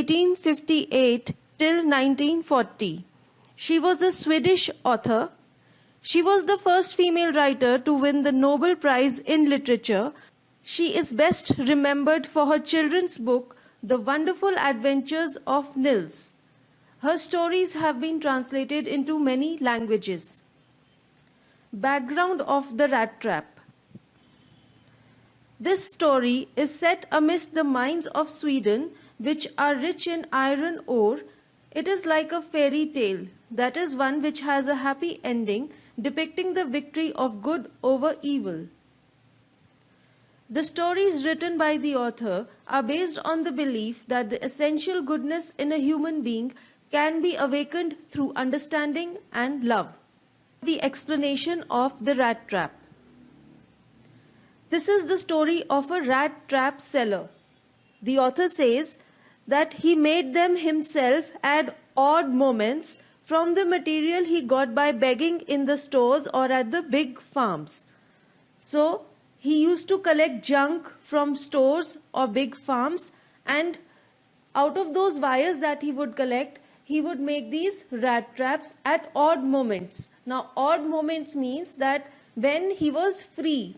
1858 till 1940. She was a Swedish author. She was the first female writer to win the Nobel Prize in Literature. She is best remembered for her children's book, The Wonderful Adventures of Nils. Her stories have been translated into many languages. Background of the Rat Trap. This story is set amidst the mines of Sweden, which are rich in iron ore. It is like a fairy tale, that is one which has a happy ending, depicting the victory of good over evil. The stories written by the author are based on the belief that the essential goodness in a human being can be awakened through understanding and love. The explanation of the rat trap. This is the story of a rat trap seller. The author says that he made them himself at odd moments from the material he got by begging in the stores or at the big farms. So he used to collect junk from stores or big farms, and out of those wires that he would collect, he would make these rat traps at odd moments. Now, odd moments means that when he was free.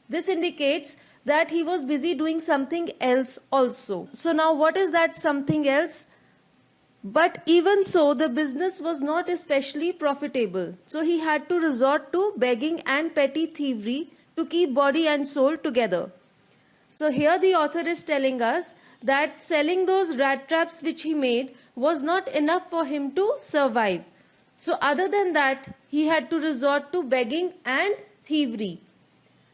This indicates that he was busy doing something else also. So now what is that something else? But even so, the business was not especially profitable. So he had to resort to begging and petty thievery to keep body and soul together. So here the author is telling us that selling those rat traps which he made was not enough for him to survive. So other than that, he had to resort to begging and thievery.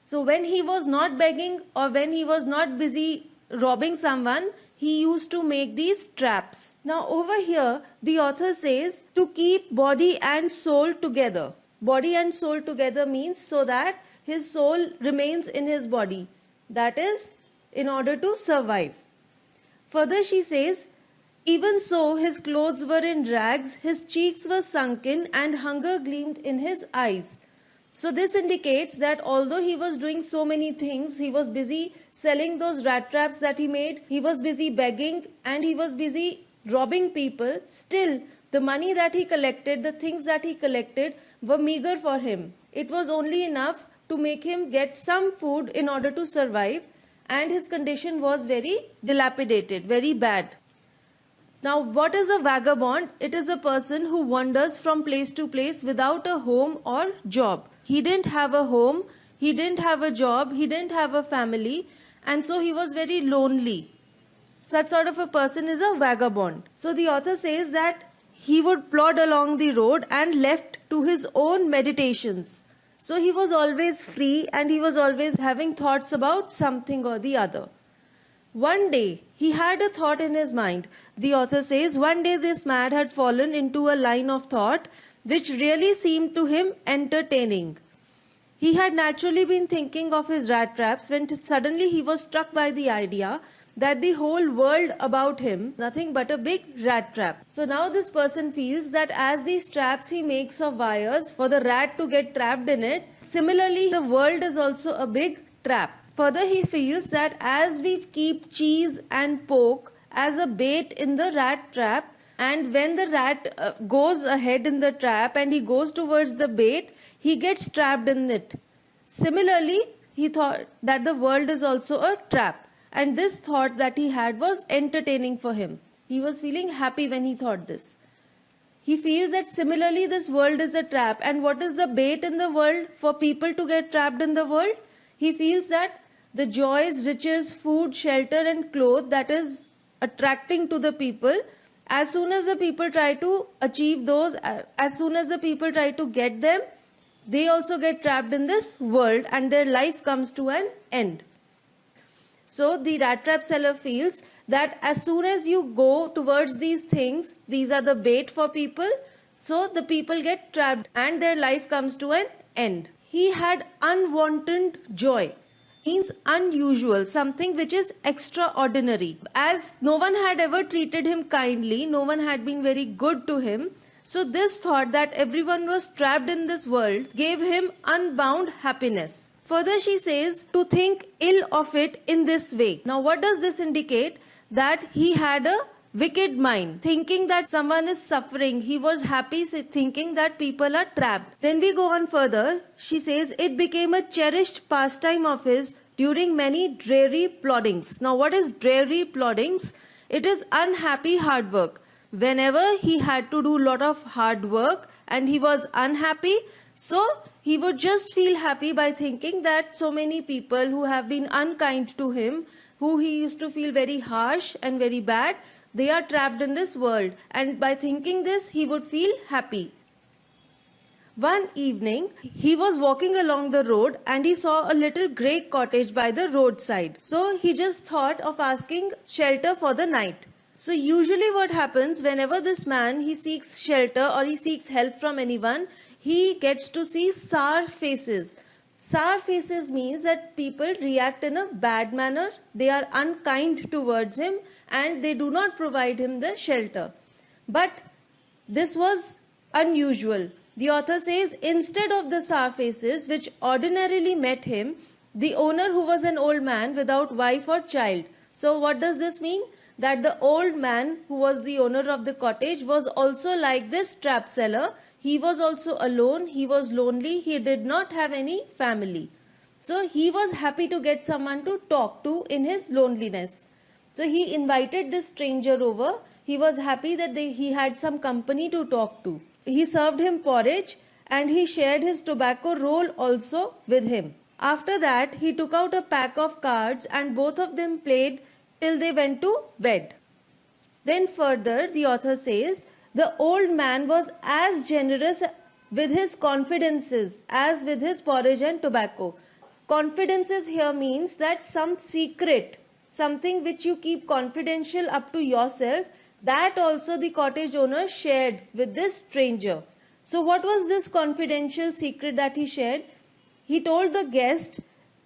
So when he was not begging or when he was not busy robbing someone, he used to make these traps. Now over here, the author says to keep body and soul together. Body and soul together means so that his soul remains in his body. That is, in order to survive. Further she says, even so his clothes were in rags, his cheeks were sunken, and hunger gleamed in his eyes. So this indicates that although he was doing so many things, he was busy selling those rat traps that he made, he was busy begging, and he was busy robbing people, still the money that he collected, the things that he collected were meager for him. It was only enough to make him get some food in order to survive, and his condition was very dilapidated, very bad. Now, what is a vagabond? It is a person who wanders from place to place without a home or job. He didn't have a home, he didn't have a job, he didn't have a family, and so he was very lonely. Such sort of a person is a vagabond. So the author says that he would plod along the road and left to his own meditations. So he was always free and he was always having thoughts about something or the other. One day, he had a thought in his mind. The author says, one day this man had fallen into a line of thought which really seemed to him entertaining. He had naturally been thinking of his rat traps when suddenly he was struck by the idea that the whole world about him, nothing but a big rat trap. So now this person feels that as these traps he makes of wires for the rat to get trapped in it, similarly the world is also a big trap. Further, he feels that as we keep cheese and pork as a bait in the rat trap, and when the rat goes ahead in the trap and he goes towards the bait, he gets trapped in it. Similarly, he thought that the world is also a trap. And this thought that he had was entertaining for him. He was feeling happy when he thought this. He feels that similarly this world is a trap. And what is the bait in the world for people to get trapped in the world? He feels that the joys, riches, food, shelter and clothes that is attracting to the people, as soon as the people try to achieve those, as soon as the people try to get them, they also get trapped in this world and their life comes to an end. So the rat trap seller feels that as soon as you go towards these things, these are the bait for people, so the people get trapped and their life comes to an end. He had unwanted joy. Means unusual, something which is extraordinary. As no one had ever treated him kindly, no one had been very good to him, so this thought that everyone was trapped in this world gave him unbound happiness. Further she says to think ill of it in this way. Now what does this indicate? That he had a wicked mind, thinking that someone is suffering. He was happy thinking that people are trapped. Then we go on further. She says, it became a cherished pastime of his during many dreary ploddings. Now, what is dreary ploddings? It is unhappy hard work. Whenever he had to do a lot of hard work and he was unhappy, so he would just feel happy by thinking that so many people who have been unkind to him, who he used to feel very harsh and very bad, they are trapped in this world. And by thinking this, he would feel happy. One evening, he was walking along the road and he saw a little grey cottage by the roadside. So he just thought of asking shelter for the night. So usually what happens whenever this man, he seeks shelter or he seeks help from anyone, he gets to see sour faces. Sour faces means that people react in a bad manner, they are unkind towards him and they do not provide him the shelter. But this was unusual. The author says, instead of the sour faces which ordinarily met him, the owner, who was an old man without wife or child. So what does this mean? That the old man who was the owner of the cottage was also like this trap seller. He was also alone, he was lonely, he did not have any family. So he was happy to get someone to talk to in his loneliness. So he invited this stranger over. He was happy that he had some company to talk to. He served him porridge and he shared his tobacco roll also with him. After that, he took out a pack of cards and both of them played till they went to bed. Then further, the author says, the old man was as generous with his confidences as with his porridge and tobacco. Confidences here means that some secret, something which you keep confidential up to yourself, that also the cottage owner shared with this stranger. So what was this confidential secret that he shared? He told the guest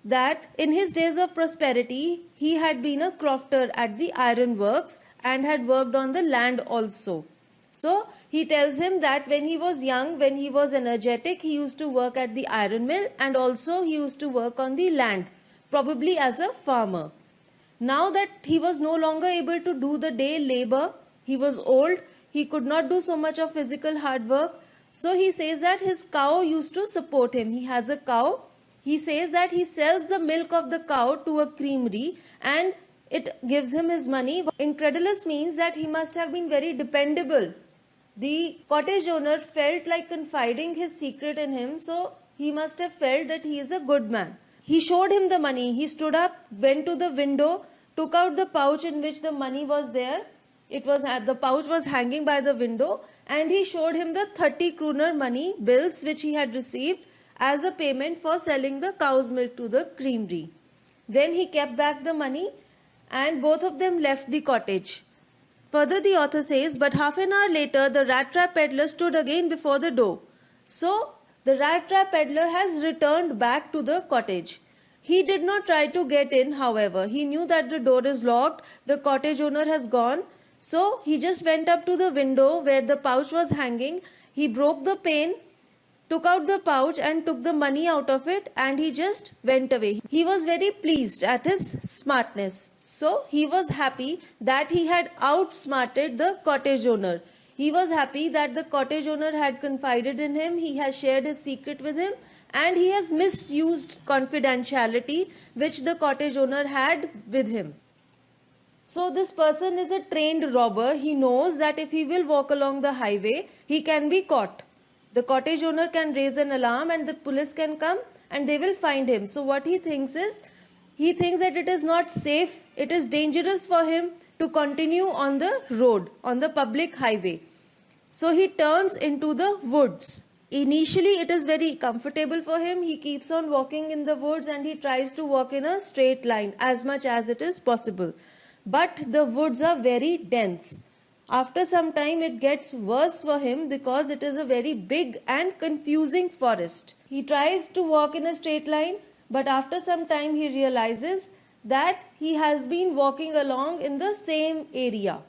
that in his days of prosperity, he had been a crofter at the iron works and had worked on the land also. So he tells him that when he was young, when he was energetic, he used to work at the iron mill and also he used to work on the land, probably as a farmer. Now that he was no longer able to do the day labor, he was old, he could not do so much of physical hard work. So he says that his cow used to support him. He has a cow. He says that he sells the milk of the cow to a creamery and it gives him his money. Incredulous means that he must have been very dependable. The cottage owner felt like confiding his secret in him, so he must have felt that he is a good man. He showed him the money. He stood up, went to the window, took out the pouch in which the money was there. The pouch was hanging by the window and he showed him the 30 kroner money bills which he had received as a payment for selling the cow's milk to the creamery. Then he kept back the money and both of them left the cottage. Further, the author says, but half an hour later, the rat trap peddler stood again before the door. So, the rat trap peddler has returned back to the cottage. He did not try to get in, however. He knew that the door is locked, the cottage owner has gone. So, he just went up to the window where the pouch was hanging. He broke the pane, took out the pouch and took the money out of it and he just went away. He was very pleased at his smartness. So, he was happy that he had outsmarted the cottage owner. He was happy that the cottage owner had confided in him, he has shared his secret with him and he has misused confidentiality which the cottage owner had with him. So this person is a trained robber. He knows that if he will walk along the highway, he can be caught. The cottage owner can raise an alarm and the police can come and they will find him. So what he thinks is, he thinks that it is not safe, it is dangerous for him to continue on the road, on the public highway. So he turns into the woods. Initially it is very comfortable for him. He keeps on walking in the woods and he tries to walk in a straight line as much as it is possible. But the woods are very dense. After some time it gets worse for him because it is a very big and confusing forest. He tries to walk in a straight line, but after some time he realizes that he has been walking along in the same area.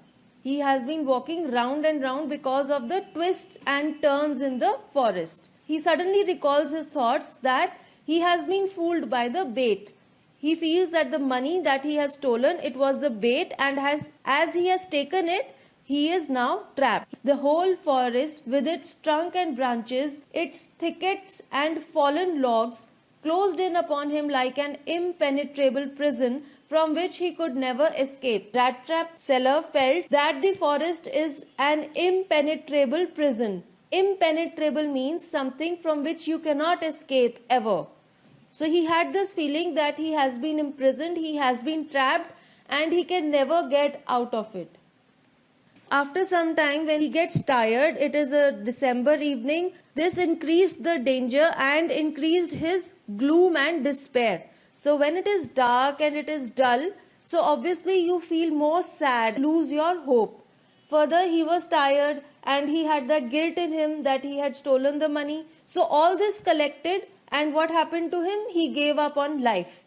He has been walking round and round because of the twists and turns in the forest. He suddenly recalls his thoughts that he has been fooled by the bait. He feels that the money that he has stolen, it was the bait, and as he has taken it, He is now trapped. The whole forest, with its trunk and branches, its thickets and fallen logs, closed in upon him like an impenetrable prison from which he could never escape. Rat Trap Seller felt that the forest is an impenetrable prison. Impenetrable means something from which you cannot escape ever. So he had this feeling that he has been imprisoned, he has been trapped, and he can never get out of it. After some time, when he gets tired, it is a December evening, this increased the danger and increased his gloom and despair. So when it is dark and it is dull, so obviously you feel more sad, lose your hope. Further, he was tired and he had that guilt in him that he had stolen the money. So all this collected, and what happened to him? He gave up on life.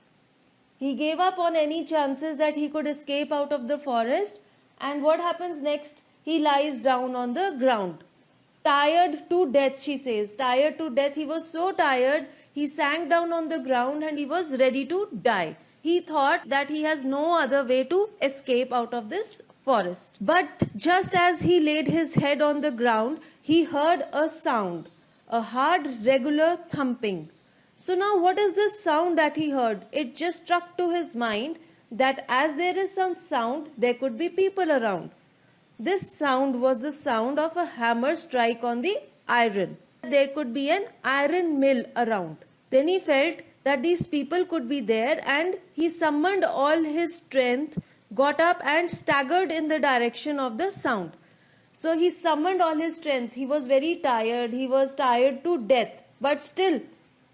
He gave up on any chances that he could escape out of the forest. And what happens next? He lies down on the ground. Tired to death, she says. Tired to death. He was so tired, he sank down on the ground and he was ready to die. He thought that he has no other way to escape out of this forest. But just as he laid his head on the ground, he heard a sound, a hard, regular thumping. So now what is this sound that he heard? It just struck to his mind that as there is some sound, there could be people around. This sound was the sound of a hammer strike on the iron. There could be an iron mill around. Then he felt that these people could be there, and he summoned all his strength, got up and staggered in the direction of the sound. So he summoned all his strength. He was very tired. He was tired to death. But still,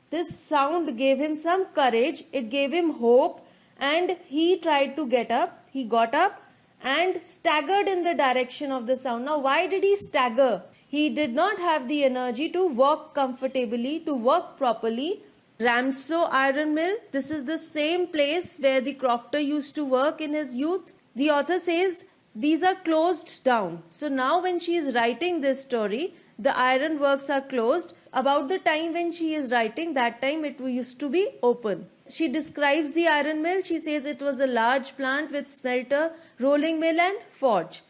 this sound gave him some courage. It gave him hope. And he tried to get up. He got up and staggered in the direction of the sound. Now, why did he stagger? He did not have the energy to walk comfortably, to work properly. Ramso Iron Mill, this is the same place where the crofter used to work in his youth. The author says these are closed down. So now when she is writing this story, the iron works are closed. About the time when she is writing, that time it used to be open. She describes the iron mill. She says it was a large plant with smelter, rolling mill and forge.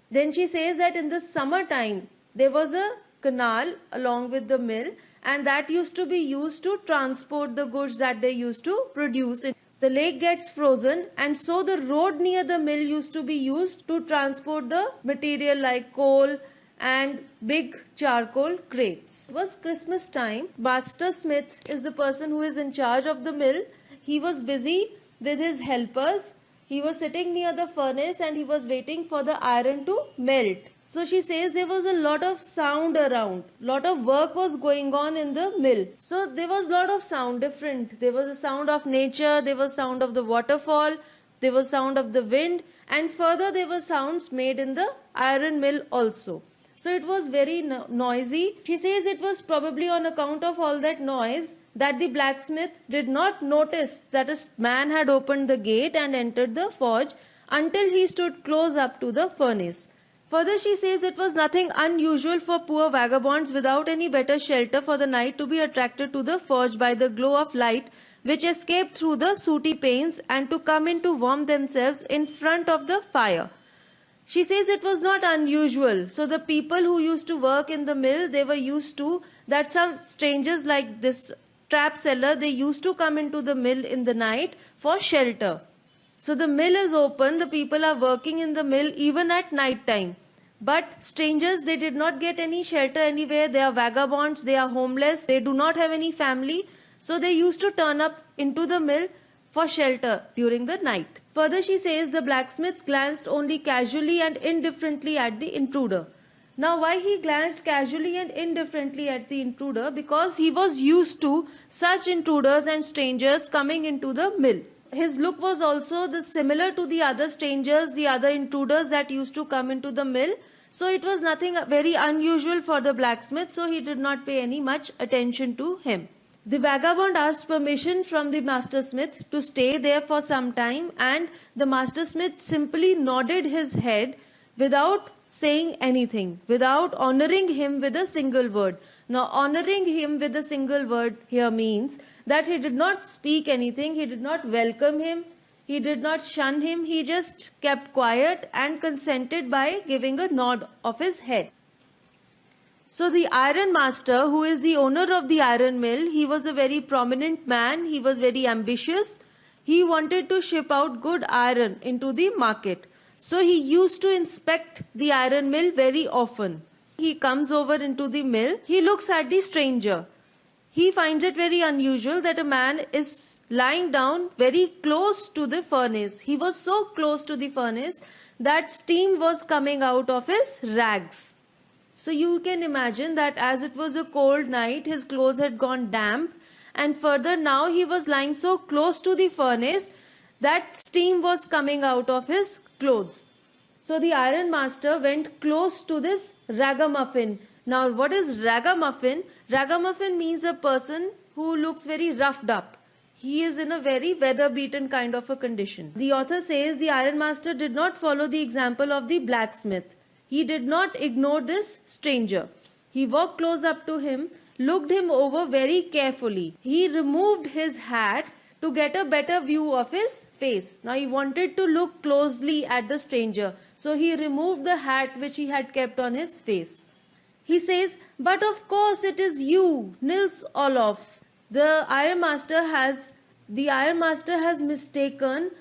Then she says that in the summertime, there was a canal along with the mill, and that used to be used to transport the goods that they used to produce. The lake gets frozen, and so the road near the mill used to be used to transport the material like coal and big charcoal crates. It was Christmas time. Master Smith is the person who is in charge of the mill. He was busy with his helpers. He was sitting near the furnace and he was waiting for the iron to melt. So she says there was a lot of sound around. Lot of work was going on in the mill. So there was a lot of sound, different. There was a sound of nature, there was sound of the waterfall, there was sound of the wind, and further there were sounds made in the iron mill also. So it was very noisy. She says it was probably on account of all that noise that the blacksmith did not notice that a man had opened the gate and entered the forge until he stood close up to the furnace. Further, she says it was nothing unusual for poor vagabonds without any better shelter for the night to be attracted to the forge by the glow of light which escaped through the sooty panes and to come in to warm themselves in front of the fire. She says it was not unusual. So the people who used to work in the mill, they were used to that some strangers like this trap seller, they used to come into the mill in the night for shelter. So the mill is open, the people are working in the mill even at night time. But strangers, they did not get any shelter anywhere. They are vagabonds, they are homeless, they do not have any family. So they used to turn up into the mill for shelter during the night. Further, she says the blacksmiths glanced only casually and indifferently at the intruder. Now, why he glanced casually and indifferently at the intruder? Because he was used to such intruders and strangers coming into the mill. His look was also similar to the other strangers, the other intruders that used to come into the mill. So it was nothing very unusual for the blacksmith, so he did not pay any much attention to him. The vagabond asked permission from the master smith to stay there for some time, and the master smith simply nodded his head without saying anything, without honoring him with a single word. Now, honoring him with a single word here means that he did not speak anything, he did not welcome him, He did not shun him, he just kept quiet and consented by giving a nod of his head. So the iron master, who is the owner of the iron mill, he was a very prominent man, he was very ambitious. He wanted to ship out good iron into the market. So he used to inspect the iron mill very often. He comes over into the mill, he looks at the stranger. He finds it very unusual that a man is lying down very close to the furnace. He was so close to the furnace that steam was coming out of his rags. So you can imagine that as it was a cold night, his clothes had gone damp, and further now he was lying so close to the furnace that steam was coming out of his clothes. So the iron master went close to this ragamuffin. Now what is ragamuffin? Ragamuffin means a person who looks very roughed up. He is in a very weather-beaten kind of a condition. The author says the iron master did not follow the example of the blacksmith. He did not ignore this stranger. He walked close up to him, looked him over very carefully. He removed his hat to get a better view of his face. Now he wanted to look closely at the stranger. So he removed the hat which he had kept on his face. He says, "But of course it is you, Nils Olof." The iron master has mistaken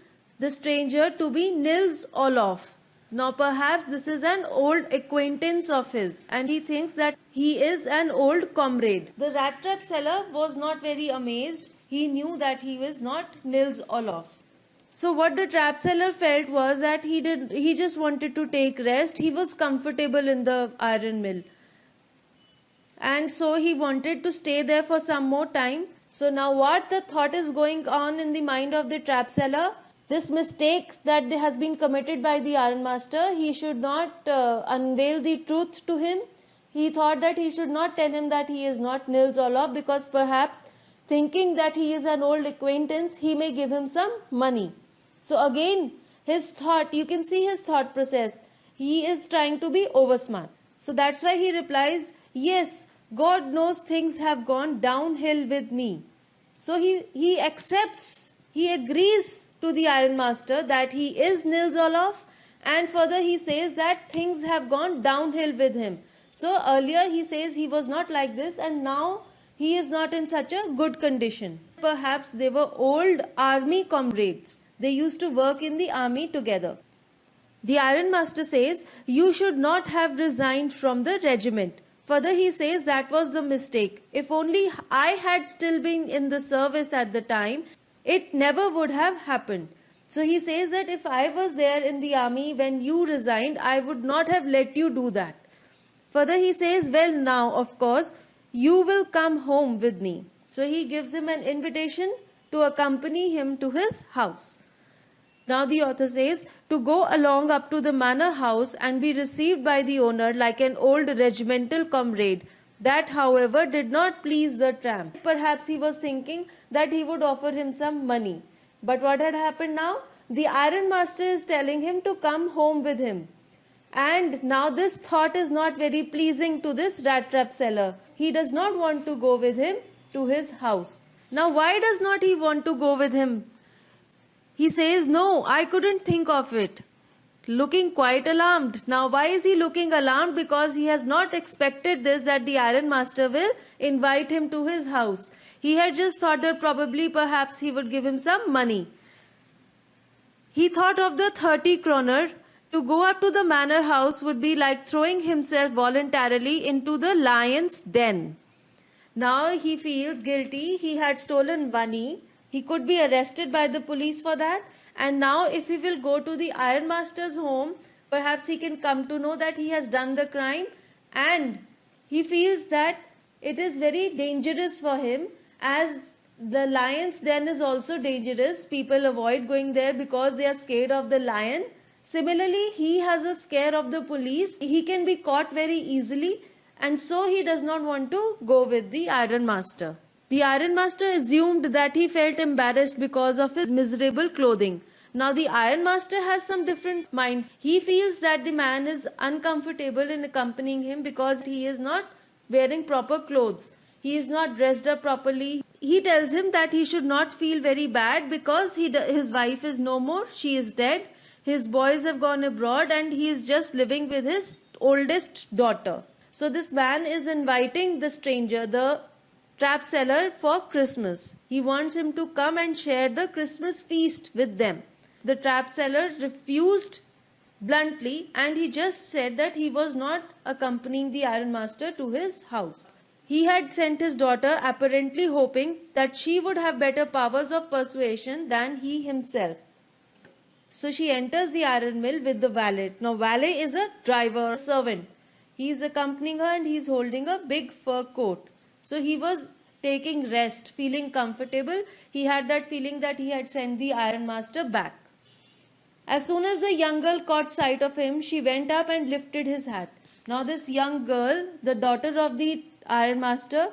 the stranger to be Nils Olof. Now perhaps this is an old acquaintance of his and he thinks that he is an old comrade. The rat trap seller was not very amazed. He knew that he was not Nils Olof. So what the trap seller felt was that he just wanted to take rest. He was comfortable in the iron mill. And so he wanted to stay there for some more time. So now what the thought is going on in the mind of the trap seller? This mistake that has been committed by the iron master, he should not unveil the truth to him. He thought that he should not tell him that he is not Nils Olof, because perhaps thinking that he is an old acquaintance, he may give him some money. So again, his thought, you can see his thought process. He is trying to be oversmart. So that's why he replies, "Yes, God knows things have gone downhill with me." So he accepts, he agrees to the iron master that he is Nils Olof, and further he says that things have gone downhill with him. So earlier he says he was not like this, and now he is not in such a good condition. Perhaps they were old army comrades. They used to work in the army together. The iron master says, "You should not have resigned from the regiment." Further he says that was the mistake. If only I had still been in the service at the time, it never would have happened. So he says that if I was there in the army when you resigned, I would not have let you do that. Further he says, "Well, now, of course, you will come home with me." So he gives him an invitation to accompany him to his house. Now the author says, to go along up to the manor house and be received by the owner like an old regimental comrade. That, however, did not please the tramp. Perhaps he was thinking that he would offer him some money. But what had happened now? The iron master is telling him to come home with him. And now this thought is not very pleasing to this rat trap seller. He does not want to go with him to his house. Now why does not he want to go with him? He says, "No, I couldn't think of it." Looking quite alarmed. Now why is he looking alarmed? Because he has not expected this, that the iron master will invite him to his house. He had just thought that probably perhaps he would give him some money. He thought of the 30 kroner. To go up to the manor house would be like throwing himself voluntarily into the lion's den. Now he feels guilty. He had stolen money. He could be arrested by the police for that. And now if he will go to the iron master's home, perhaps he can come to know that he has done the crime. And he feels that it is very dangerous for him, as the lion's den is also dangerous. People avoid going there because they are scared of the lion. Similarly, he has a scare of the police. He can be caught very easily, and so he does not want to go with the iron master. The iron master assumed that he felt embarrassed because of his miserable clothing. Now the iron master has some different mind. He feels that the man is uncomfortable in accompanying him because he is not wearing proper clothes. He is not dressed up properly. He tells him that he should not feel very bad because his wife is no more, she is dead. His boys have gone abroad and he is just living with his oldest daughter. So this man is inviting the stranger, the trap seller, for Christmas. He wants him to come and share the Christmas feast with them. The trap seller refused bluntly, and he just said that he was not accompanying the ironmaster to his house. He had sent his daughter apparently hoping that she would have better powers of persuasion than he himself. So she enters the iron mill with the valet. Now valet is a driver, a servant. He is accompanying her and he is holding a big fur coat. So he was taking rest, feeling comfortable. He had that feeling that he had sent the ironmaster back. As soon as the young girl caught sight of him, she went up and lifted his hat. Now this young girl, the daughter of the ironmaster,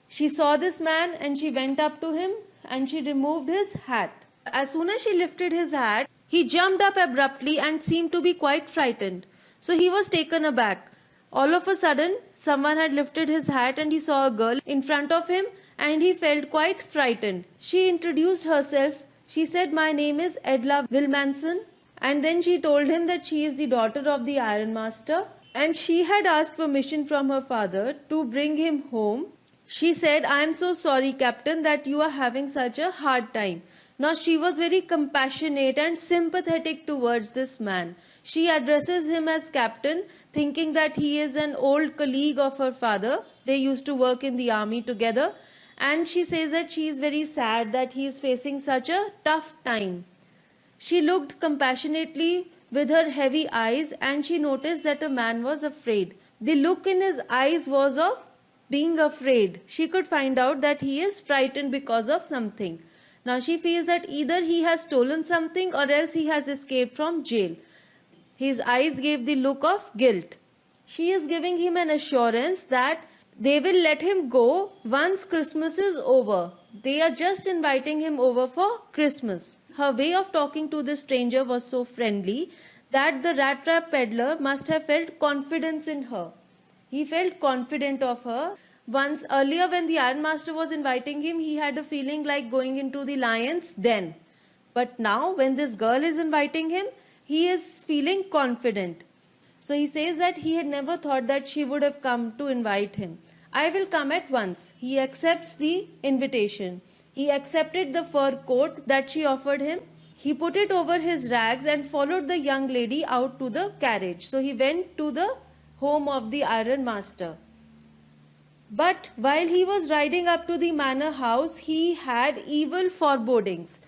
she saw this man and she went up to him and she removed his hat. As soon as she lifted his hat, he jumped up abruptly and seemed to be quite frightened. So he was taken aback. All of a sudden, someone had lifted his hat and he saw a girl in front of him and he felt quite frightened. She introduced herself. She said, "My name is Edla Wilmanson." And then she told him that she is the daughter of the ironmaster and she had asked permission from her father to bring him home. She said, "I am so sorry, Captain, that you are having such a hard time." Now she was very compassionate and sympathetic towards this man. She addresses him as Captain, thinking that he is an old colleague of her father. They used to work in the army together. And she says that she is very sad that he is facing such a tough time. She looked compassionately with her heavy eyes and she noticed that a man was afraid. The look in his eyes was of being afraid. She could find out that he is frightened because of something. Now she feels that either he has stolen something or else he has escaped from jail. His eyes gave the look of guilt. She is giving him an assurance that they will let him go once Christmas is over. They are just inviting him over for Christmas. Her way of talking to the stranger was so friendly that the rat trap peddler must have felt confidence in her. He felt confident of her. Once earlier when the ironmaster was inviting him, he had a feeling like going into the lion's den. But now when this girl is inviting him, he is feeling confident. So he says that he had never thought that she would have come to invite him. "I will come at once." He accepts the invitation. He accepted the fur coat that she offered him. He put it over his rags and followed the young lady out to the carriage. So he went to the home of the ironmaster. But while he was riding up to the manor house, he had evil forebodings.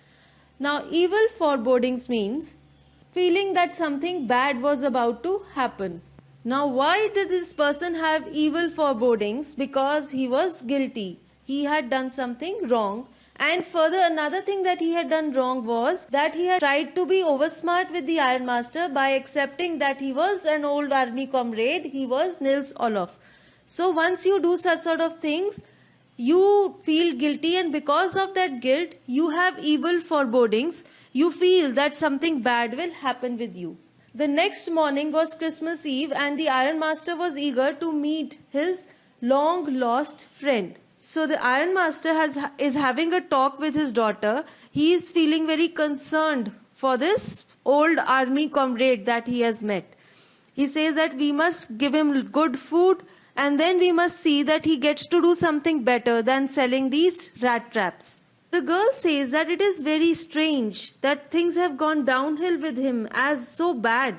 Now, evil forebodings means feeling that something bad was about to happen. Now, why did this person have evil forebodings? Because he was guilty. He had done something wrong. And further, another thing that he had done wrong was that he had tried to be oversmart with the ironmaster by accepting that he was an old army comrade. He was Nils Olof. So once you do such sort of things, you feel guilty, and because of that guilt, you have evil forebodings. You feel that something bad will happen with you. The next morning was Christmas Eve, and the ironmaster was eager to meet his long-lost friend. So the ironmaster is having a talk with his daughter. He is feeling very concerned for this old army comrade that he has met. He says that we must give him good food, and then we must see that he gets to do something better than selling these rat traps. The girl says that it is very strange that things have gone downhill with him as so bad.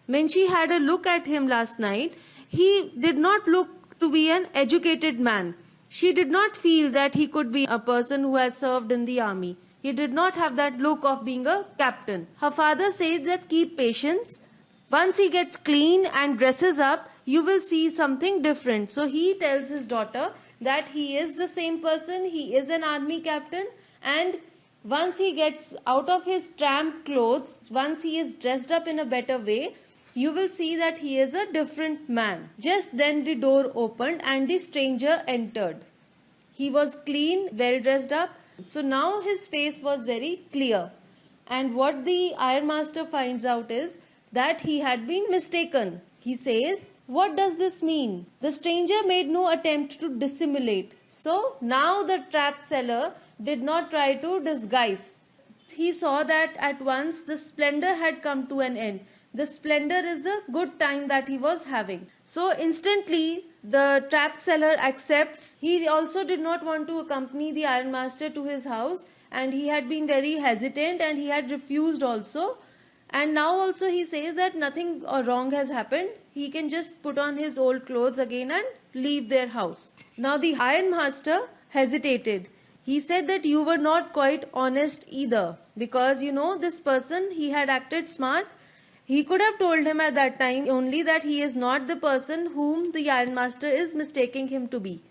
When she had a look at him last night, he did not look to be an educated man. She did not feel that he could be a person who has served in the army. He did not have that look of being a captain. Her father said that keep patience. Once he gets clean and dresses up, you will see something different. So he tells his daughter that he is the same person, he is an army captain, and once he gets out of his tramp clothes, once he is dressed up in a better way, you will see that he is a different man. Just then the door opened and the stranger entered. He was clean, well dressed up. So now his face was very clear. And what the ironmaster finds out is that he had been mistaken. He says, What does this mean? The stranger made no attempt to dissimulate. So now the trap seller did not try to disguise. He saw that at once the splendor had come to an end. The splendor is the good time that he was having. So instantly the trap seller accepts. He also did not want to accompany the ironmaster to his house, and he had been very hesitant and he had refused also. And now also he says that nothing wrong has happened. He can just put on his old clothes again and leave their house. Now the ironmaster hesitated. He said that you were not quite honest either, because this person, he had acted smart. He could have told him at that time only that he is not the person whom the ironmaster is mistaking him to be.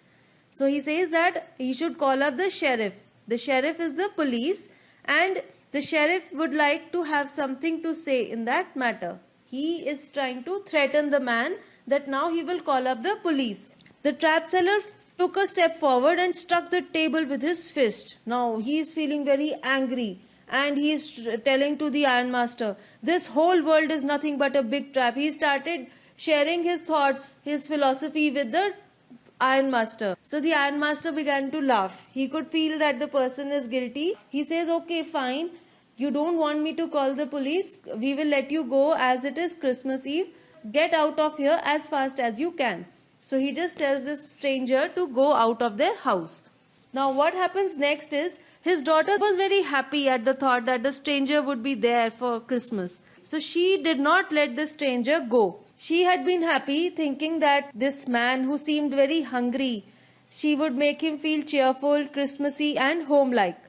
So he says that he should call up the sheriff. The sheriff is the police, and the sheriff would like to have something to say in that matter. He is trying to threaten the man that now he will call up the police. The trap seller took a step forward and struck the table with his fist. Now he is feeling very angry, and he is telling to the ironmaster, this whole world is nothing but a big trap. He started sharing his thoughts, his philosophy with the ironmaster. So the ironmaster began to laugh. He could feel that the person is guilty. He says, okay, fine. You don't want me to call the police. We will let you go as it is Christmas Eve. Get out of here as fast as you can. So he just tells this stranger to go out of their house. Now what happens next is, his daughter was very happy at the thought that the stranger would be there for Christmas. So she did not let the stranger go. She had been happy thinking that this man who seemed very hungry, she would make him feel cheerful, Christmassy and home-like.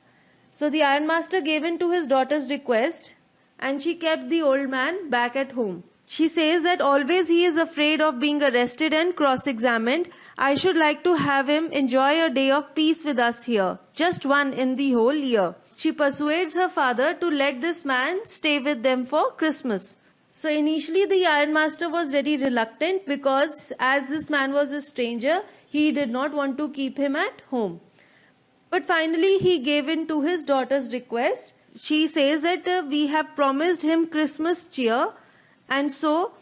So the ironmaster gave in to his daughter's request, and she kept the old man back at home. She says that always he is afraid of being arrested and cross-examined. I should like to have him enjoy a day of peace with us here, just one in the whole year. She persuades her father to let this man stay with them for Christmas. So initially the ironmaster was very reluctant, because as this man was a stranger, he did not want to keep him at home. But finally he gave in to his daughter's request. She says that we have promised him Christmas cheer, and so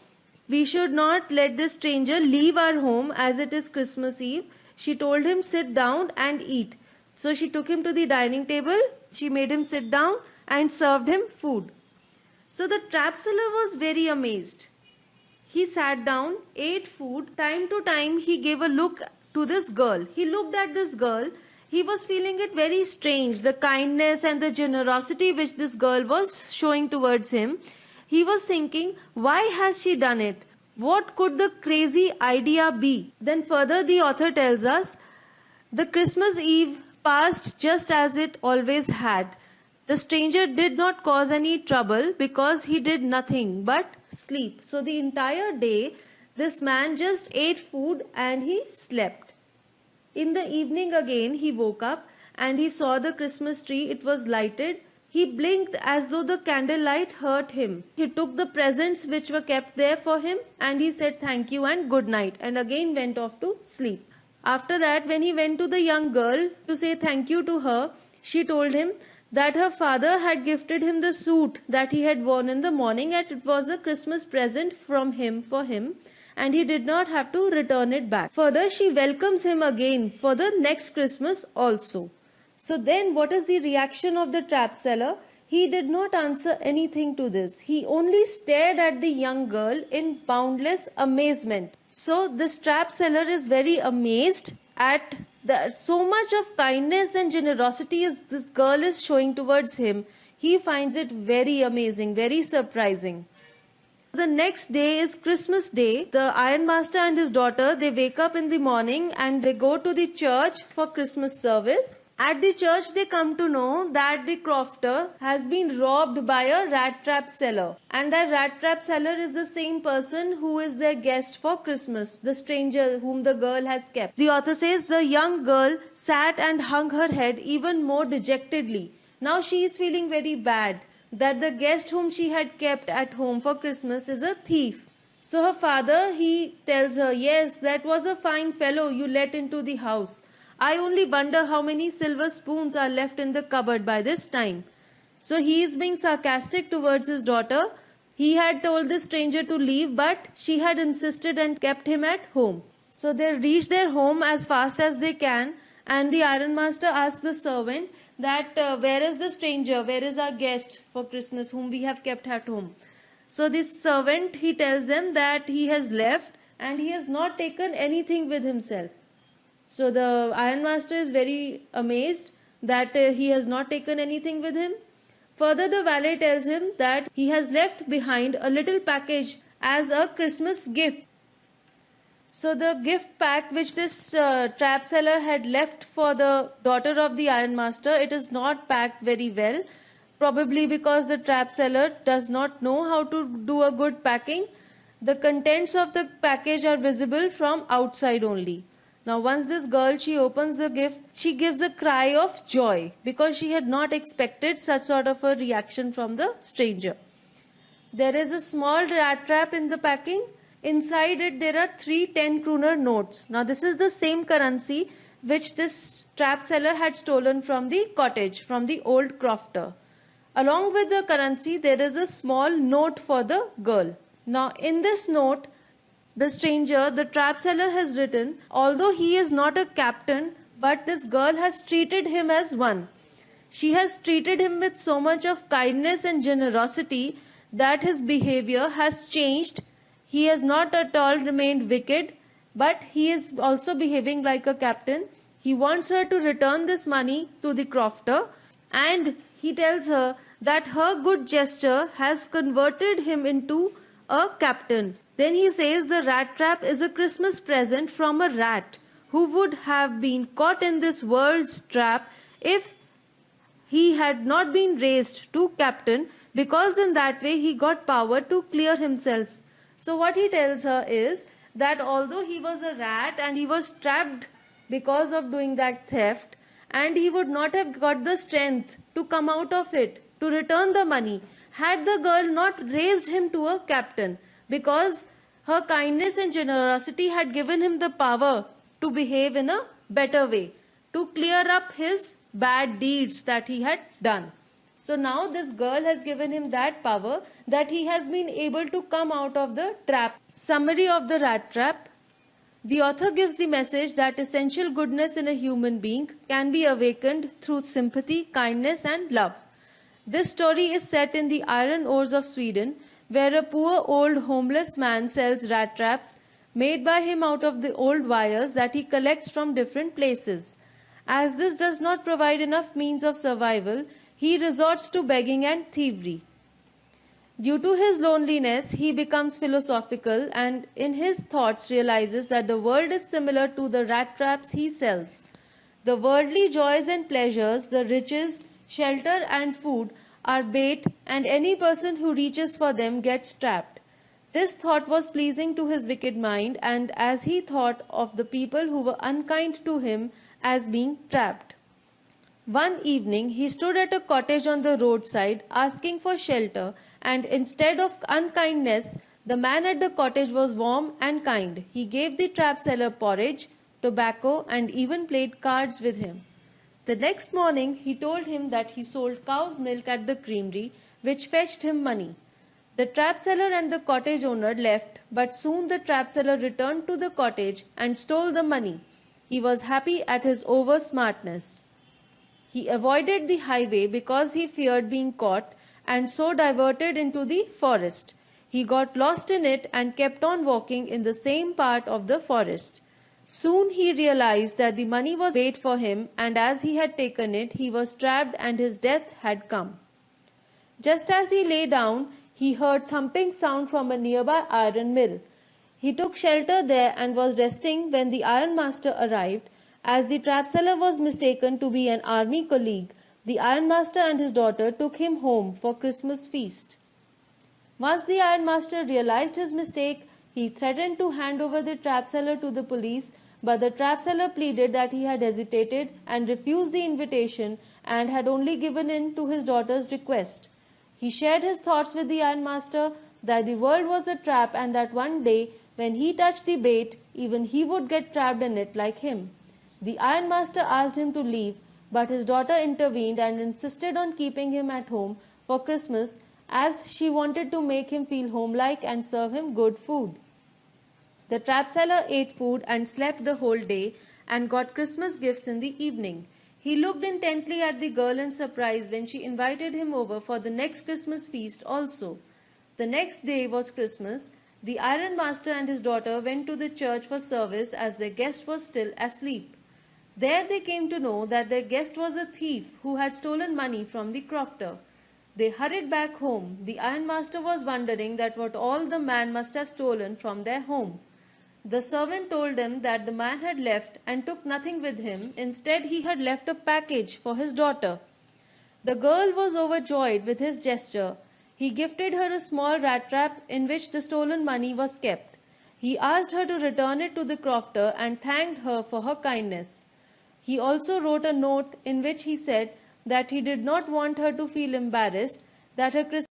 we should not let this stranger leave our home as it is Christmas Eve. She told him, sit down and eat. So she took him to the dining table. She made him sit down and served him food. So the trap seller was very amazed. He sat down, ate food. Time to time he gave a look to this girl. He looked at this girl. He was feeling it very strange, the kindness and the generosity which this girl was showing towards him. He was thinking, why has she done it? What could the crazy idea be? Then further the author tells us, the Christmas Eve passed just as it always had. The stranger did not cause any trouble because he did nothing but sleep. So the entire day, this man just ate food and he slept. In the evening again, he woke up and he saw the Christmas tree. It was lighted. He blinked as though the candlelight hurt him. He took the presents which were kept there for him, and he said thank you and good night, and again went off to sleep. After that, when he went to the young girl to say thank you to her, she told him that her father had gifted him the suit that he had worn in the morning, and it was a Christmas present from him for him, and he did not have to return it back. Further, she welcomes him again for the next Christmas also. So then what is the reaction of the trap seller? He did not answer anything to this. He only stared at the young girl in boundless amazement. So this trap seller is very amazed at so much of kindness and generosity as this girl is showing towards him. He finds it very amazing, very surprising. The next day is Christmas Day. The ironmaster and his daughter, they wake up in the morning and they go to the church for Christmas service. At the church, they come to know that the crofter has been robbed by a rat trap seller. And that rat trap seller is the same person who is their guest for Christmas, the stranger whom the girl has kept. The author says the young girl sat and hung her head even more dejectedly. Now she is feeling very bad that the guest whom she had kept at home for Christmas is a thief. So her father, he tells her, yes, that was a fine fellow you let into the house. I only wonder how many silver spoons are left in the cupboard by this time. So he is being sarcastic towards his daughter. He had told the stranger to leave, but she had insisted and kept him at home. So they reach their home as fast as they can, and the ironmaster asks the servant that where is the stranger, where is our guest for Christmas whom we have kept at home. So this servant, he tells them that he has left and he has not taken anything with himself. So the ironmaster is very amazed that he has not taken anything with him. Further, the valet tells him that he has left behind a little package as a Christmas gift. So the gift pack which this trap seller had left for the daughter of the ironmaster, it is not packed very well. Probably because the trap seller does not know how to do a good packing. The contents of the package are visible from outside only. Now once this girl, she opens the gift, she gives a cry of joy because she had not expected such sort of a reaction from the stranger. There is a small rat trap in the packing. Inside it there are 3 10 kroner notes. Now this is the same currency which this trap seller had stolen from the cottage, from the old crofter. Along with the currency there is a small note for the girl. Now in this note, the stranger, the trap seller has written, although he is not a captain, but this girl has treated him as one. She has treated him with so much of kindness and generosity that his behavior has changed. He has not at all remained wicked, but he is also behaving like a captain. He wants her to return this money to the crofter, and he tells her that her good gesture has converted him into a captain. Then he says the rat trap is a Christmas present from a rat who would have been caught in this world's trap if he had not been raised to captain, because in that way he got power to clear himself. So what he tells her is that although he was a rat and he was trapped because of doing that theft, and he would not have got the strength to come out of it, to return the money, had the girl not raised him to a captain, because her kindness and generosity had given him the power to behave in a better way, to clear up his bad deeds that he had done. So now this girl has given him that power that he has been able to come out of the trap. Summary of the rat trap. The author gives the message that essential goodness in a human being can be awakened through sympathy, kindness and love. This story is set in the iron ores of Sweden, where a poor old homeless man sells rat traps made by him out of the old wires that he collects from different places. As this does not provide enough means of survival, he resorts to begging and thievery. Due to his loneliness, he becomes philosophical and in his thoughts realizes that the world is similar to the rat traps he sells. The worldly joys and pleasures, the riches, shelter and food are bait, and any person who reaches for them gets trapped. This thought was pleasing to his wicked mind, and as he thought of the people who were unkind to him as being trapped. One evening, he stood at a cottage on the roadside asking for shelter, and instead of unkindness, the man at the cottage was warm and kind. He gave the trap seller porridge, tobacco, and even played cards with him. The next morning, he told him that he sold cow's milk at the creamery, which fetched him money. The trap seller and the cottage owner left, but soon the trap seller returned to the cottage and stole the money. He was happy at his over smartness. He avoided the highway because he feared being caught and so diverted into the forest. He got lost in it and kept on walking in the same part of the forest. Soon he realized that the money was bait for him, and as he had taken it, he was trapped and his death had come. Just as he lay down, he heard thumping sound from a nearby iron mill. He took shelter there and was resting when the ironmaster arrived. As the trap seller was mistaken to be an army colleague, the ironmaster and his daughter took him home for Christmas feast. Once the ironmaster realized his mistake, he threatened to hand over the trap seller to the police, but the trap seller pleaded that he had hesitated and refused the invitation and had only given in to his daughter's request. He shared his thoughts with the ironmaster that the world was a trap and that one day, when he touched the bait, even he would get trapped in it like him. The ironmaster asked him to leave, but his daughter intervened and insisted on keeping him at home for Christmas as she wanted to make him feel homelike and serve him good food. The trap seller ate food and slept the whole day and got Christmas gifts in the evening. He looked intently at the girl in surprise when she invited him over for the next Christmas feast also. The next day was Christmas. The ironmaster and his daughter went to the church for service as their guest was still asleep. There they came to know that their guest was a thief who had stolen money from the crofter. They hurried back home. The ironmaster was wondering that what all the man must have stolen from their home. The servant told them that the man had left and took nothing with him. Instead, he had left a package for his daughter. The girl was overjoyed with his gesture. He gifted her a small rat trap in which the stolen money was kept. He asked her to return it to the crofter and thanked her for her kindness. He also wrote a note in which he said that he did not want her to feel embarrassed that her Christmas